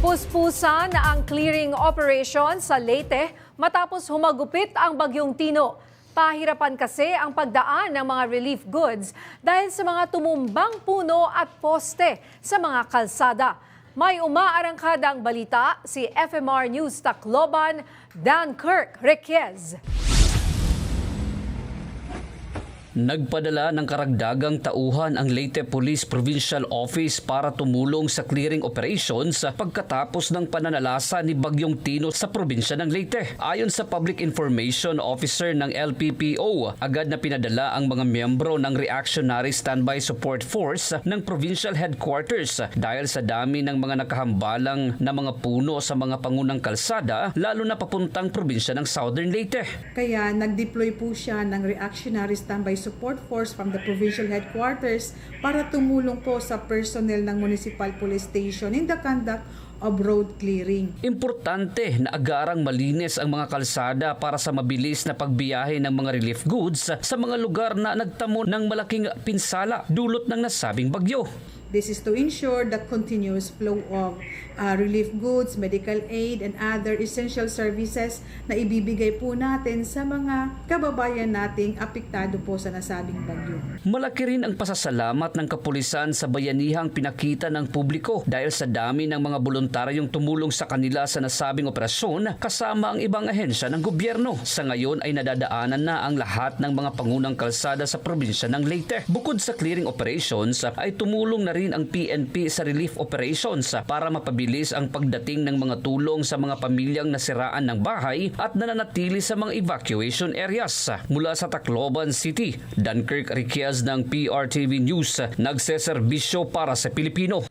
Puspusan ang clearing operation sa Leyte matapos humagupit ang Bagyong Tino. Pahirapan kasi ang pagdaan ng mga relief goods dahil sa mga tumumbang puno at poste sa mga kalsada. May umaarangkadang balita si FMR News Tacloban, Dan Kirk Requez. Nagpadala ng karagdagang tauhan ang Leyte Police Provincial Office para tumulong sa clearing operations pagkatapos ng pananalasa ni Bagyong Tino sa probinsya ng Leyte. Ayon sa Public Information Officer ng LPPO, agad na pinadala ang mga miyembro ng Reactionary Standby Support Force ng Provincial Headquarters dahil sa dami ng mga nakahambalang na mga puno sa mga pangunang kalsada, lalo na papuntang probinsya ng Southern Leyte. Kaya nag-deploy po siya ng Reactionary Standby Support Force from the Provincial Headquarters para tumulong po sa personnel ng Municipal Police Station in the conduct of road clearing. Importante na agarang malinis ang mga kalsada para sa mabilis na pagbiyahe ng mga relief goods sa mga lugar na nagtamo ng malaking pinsala dulot ng nasabing bagyo. This is to ensure the continuous flow of relief goods, medical aid, and other essential services na ibibigay po natin sa mga kababayan nating apektado po sa nasabing bagyo. Malaki rin ang pasasalamat ng kapulisan sa bayanihang pinakita ng publiko dahil sa dami ng mga voluntaryong tumulong sa kanila sa nasabing operasyon kasama ang ibang ahensya ng gobyerno. Sa ngayon ay nadadaanan na ang lahat ng mga pangunang kalsada sa probinsya ng Leyte. Bukod sa clearing operations ay tumulong na rin ang PNP sa relief operations para mapabilis ang pagdating ng mga tulong sa mga pamilyang nasiraan ng bahay at nananatili sa mga evacuation areas. Mula sa Tacloban City, Dan Kirk Requez ng PRTV News, nagseserbisyo para sa Pilipino.